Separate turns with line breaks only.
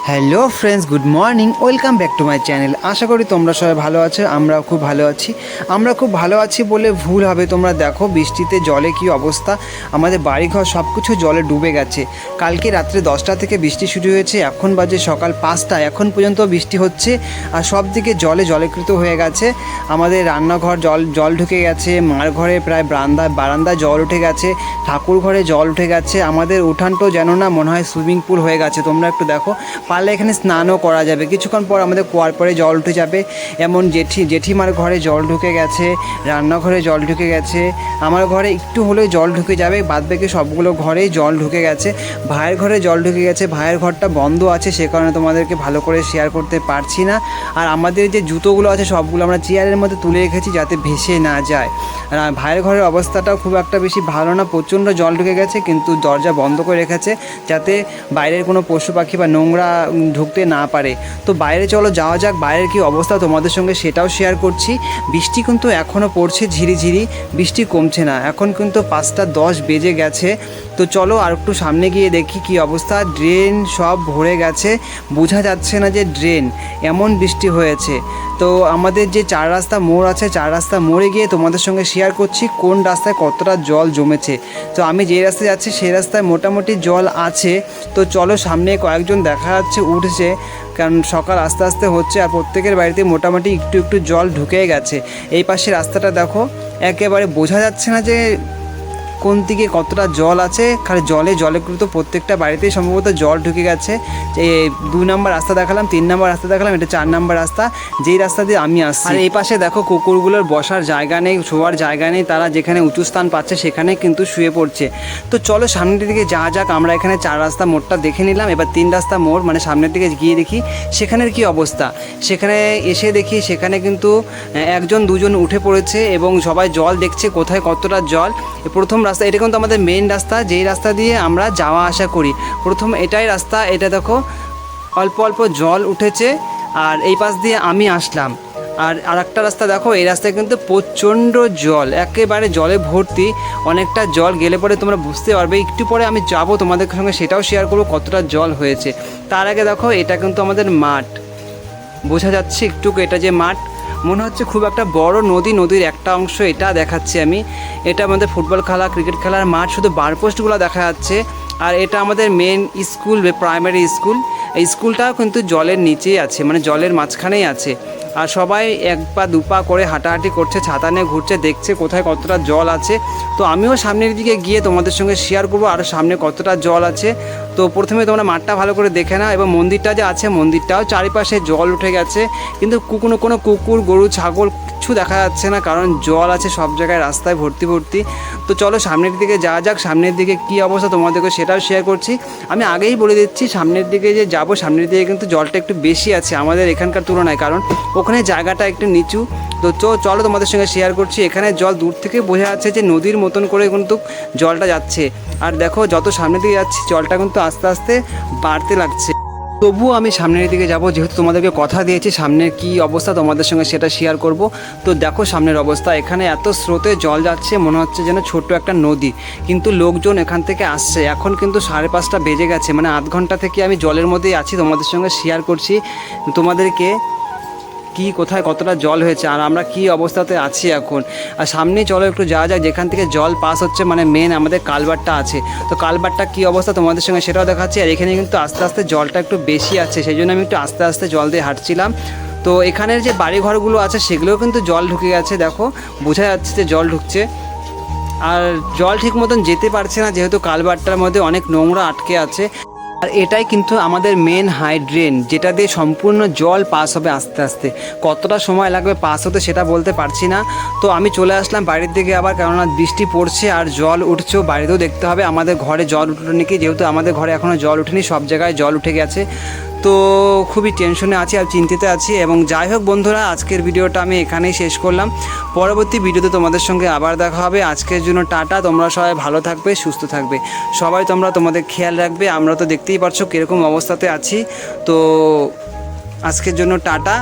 Hello friends, good morning, welcome back to my channel. আশা করি তোমরা সবাই ভালো আছো। আমরা খুব ভালো আছি বলে ভুল হবে। তোমরা দেখো বৃষ্টিতে জলে কি অবস্থা, আমাদের বাড়িঘর সব কিছু জলে ডুবে গেছে। কালকে রাত্রে 10টা থেকে বৃষ্টি শুরু হয়েছে, এখন বাজে সকাল 5টা, এখন পর্যন্ত বৃষ্টি হচ্ছে আর সব দিকে জলেকৃত হয়ে গেছে। আমাদের রান্নাঘর জল ঢুকে গেছে, মার ঘরে প্রায় বারান্দায় জল উঠে গেছে, ঠাকুর ঘরে জল উঠে গেছে, আমাদের উঠানটাও যেন না মনে হয় সুইমিং পুল হয়ে গেছে। তোমরা একটু দেখো, পারলে এখানে স্নানও করা যাবে। কিছুক্ষণ পর আমাদের কুয়ার পরে জল উঠে যাবে। এমন জেঠিমার ঘরে জল ঢুকে গেছে, রান্নাঘরে জল ঢুকে গেছে, আমার ঘরে একটু হলেও জল ঢুকে যাবে, বাদবাকি সবগুলো ঘরেই জল ঢুকে গেছে। ভাইয়ের ঘরে জল ঢুকে গেছে, ভাইয়ের ঘরটা বন্ধ আছে, সে কারণে তোমাদেরকে ভালো করে শেয়ার করতে পারছি না। আর আমাদের যে জুতোগুলো আছে সবগুলো আমরা চেয়ারের মধ্যে তুলে রেখেছি যাতে ভেসে না যায়। আর ভাইয়ের ঘরের অবস্থাটাও খুব একটা বেশি ভালো না, প্রচণ্ড জল ঢুকে গেছে, কিন্তু দরজা বন্ধ করে রেখেছে যাতে বাইরের কোনো পশু পাখি বা নোংরা ঢুকতে না পারে। তো বাইরে চলো যাওয়া যাক, বাইরের কি অবস্থা তোমাদের সঙ্গে সেটাও শেয়ার করছি। বৃষ্টি কিন্তু এখনও পড়ছে ঝিরিঝিরি, বৃষ্টি কমছে না। এখন কিন্তু 5টা 10 বেজে গেছে। তো চলো আর একটু সামনে গিয়ে দেখি কি অবস্থা। ড্রেন সব ভরে গেছে, বোঝা যাচ্ছে না যে ড্রেন, এমন বৃষ্টি হয়েছে। তো আমাদের যে 4 রাস্তা মোড় আছে, 4 রাস্তা মোড়ে গিয়ে তোমাদের সঙ্গে শেয়ার করছি কোন রাস্তায় কতটা জল জমেছে। তো আমি যে রাস্তায় যাচ্ছি সেই রাস্তায় মোটামুটি জল আছে। তো চলো, সামনে কয়েকজন দেখা যাচ্ছে উঠছে, কারণ সকাল আস্তে আস্তে হচ্ছে আর প্রত্যেকের বাড়িতে মোটামুটি একটু একটু জল ঢুকে গেছে। এই পাশে রাস্তাটা দেখো, একেবারে বোঝা যাচ্ছে না যে কোন দিকে কতটা জল আছে, খালি জলেকৃত প্রত্যেকটা বাড়িতেই সম্ভবত জল ঢুকে গেছে। এই 2 নম্বর রাস্তা দেখালাম, 3 নম্বর রাস্তা দেখালাম, এটা 4 নম্বর রাস্তা, যেই রাস্তা দিয়ে আমি আসছি। আর এই পাশে দেখো কুকুরগুলোর বসার জায়গা নেই, শোয়ার জায়গা নেই, তারা যেখানে উঁচু স্থান পাচ্ছে সেখানে কিন্তু শুয়ে পড়ছে। তো চলো সামনের দিকে যাওয়া যাক। আমরা এখানে 4 রাস্তা মোড়টা দেখে নিলাম, এবার 3 রাস্তা মোড় মানে সামনের দিকে গিয়ে দেখি সেখানের কি অবস্থা। সেখানে এসে দেখি সেখানে কিন্তু 1-2জন উঠে পড়েছে এবং সবাই জল দেখছে কোথায় কতটা জল। প্রথম রাস্তা, এটা কিন্তু আমাদের মেইন রাস্তা, যেই রাস্তা দিয়ে আমরা যাওয়া আসা করি। প্রথম এটাই রাস্তা, এটা দেখো অল্প অল্প জল উঠেছে আর এই পাশ দিয়ে আমি আসলাম। আর আরেকটা রাস্তা দেখো, এই রাস্তায় কিন্তু প্রচণ্ড জল, একেবারে জলে ভর্তি। অনেকটা জল গেলে পরে তোমরা বুঝতে পারবে, একটু পরে আমি যাব তোমাদের সঙ্গে সেটাও শেয়ার করবো কতটা জল হয়েছে। তার আগে দেখো, এটা কিন্তু আমাদের মাঠ, বোঝা যাচ্ছে একটু এটা যে মাঠ, মনে হচ্ছে খুব একটা বড় নদীর একটা অংশ এটা দেখাচ্ছি আমি। এটা আমাদের ফুটবল খেলা, ক্রিকেট খেলার মাঠ, শুধু বারপোস্টগুলো দেখা যাচ্ছে। আর এটা আমাদের মেন স্কুল, প্রাইমারি স্কুল। এই স্কুলটাও কিন্তু জলের নিচেই আছে, মানে জলের মাঝখানেই আছে। আর সবাই 1 পা 2 পা করে হাঁটাহাঁটি করছে, ছাতা নিয়ে ঘুরছে, দেখছে কোথায় কতটা জল আছে। তো আমিও সামনের দিকে গিয়ে তোমাদের সঙ্গে শেয়ার করবো আরও সামনে কতটা জল আছে। তো প্রথমে তোমরা মাঠটা ভালো করে দেখে নাও, এবং মন্দিরটা যে আছে মন্দিরটাও চারিপাশে জল উঠে গেছে, কিন্তু কোনো কুকুর গরু ছাগল কিচ্ছু দেখা যাচ্ছে না, কারণ জল আছে সব জায়গায়, রাস্তায় ভর্তি। তো চলো সামনের দিকে যাওয়া যাক, সামনের দিকে কী অবস্থা তোমাদেরকে সেটাও শেয়ার করছি। আমি আগেই বলে দিচ্ছি, সামনের দিকে যে যাবো, সামনের দিকে কিন্তু জলটা একটু বেশি আছে আমাদের এখানকার তুলনায়, কারণ ওখানে জায়গাটা একটু নিচু। তো চলো তোমাদের সঙ্গে শেয়ার করছি। এখানে জল দূর থেকে বোঝা যাচ্ছে যে নদীর মতন করে কিন্তু জলটা যাচ্ছে। আর দেখো যত সামনের দিকে যাচ্ছি জলটা কিন্তু আস্তে আস্তে বাড়তে লাগছে। তবুও আমি সামনের দিকে যাব, যেহেতু তোমাদেরকে কথা দিয়েছি সামনের কি অবস্থা তোমাদের সঙ্গে সেটা শেয়ার করব। তো দেখো সামনের অবস্থা, এখানে এত স্রোতে জল যাচ্ছে, মনে হচ্ছে যেন ছোট্ট একটা নদী, কিন্তু লোকজন এখান থেকে আসছে। এখন কিন্তু 5:30 বেজে গেছে, মানে আধ ঘন্টা থেকে আমি জলের মধ্যেই আছি, তোমাদের সঙ্গে শেয়ার করছি তোমাদেরকে কি কোথায় কতটা জল হয়েছে আর আমরা কি অবস্থাতে আছি এখন। আর সামনে চলো একটু যাওয়া যায়, যেখান থেকে জল পাস হচ্ছে, মানে মেন আমাদের কালভারটা আছে। তো কালভারটা কি অবস্থা তোমাদের সঙ্গে সেটাও দেখাচ্ছি। আর এখানে কিন্তু আস্তে আস্তে জলটা একটু বেশি আছে, সেই জন্য আমি একটু আস্তে আস্তে জল দিয়ে হাঁটছিলাম। তো এখানের যে বাড়িঘরগুলো আছে সেগুলোও কিন্তু জল ঢুকে গেছে, দেখো বোঝা যাচ্ছে যে জল ঢুকছে। আর জল ঠিক মতন যেতে পারছে না, যেহেতু কালভারটার মধ্যে অনেক নোংরা আটকে আছে। আর এটাই কিন্তু আমাদের মেন ড্রেন, যেটা দিয়ে সম্পূর্ণ জল পাস হবে আস্তে আস্তে। কতটা সময় লাগবে পাস হতে সেটা বলতে পারছি না। তো আমি চলে আসলাম বাড়ির দিকে আবার, কেননা বৃষ্টি পড়ছে আর জল উঠছেও, বাড়িতেও দেখতে হবে আমাদের ঘরে জল উঠলো নাকি, যেহেতু আমাদের ঘরে এখনও জল উঠেনি, সব জায়গায় জল উঠে গেছে। তো খুবই টেনশনে আছি আর চিন্তিত আছি। এবং যাই হোক বন্ধুরা, আজকের ভিডিওটা আমি এখানেই শেষ করলাম। পরবর্তী ভিডিওতে তোমাদের সঙ্গে আবার দেখা হবে। আজকের জন্য টাটা, তোমরা সবাই ভালো থাকবে, সুস্থ থাকবে, সবাই তোমরা তোমাদের খেয়াল রাখবে। আমরা তো দেখতেই পারছো কীরকম অবস্থাতে আছি। তো আজকের জন্য টাটা।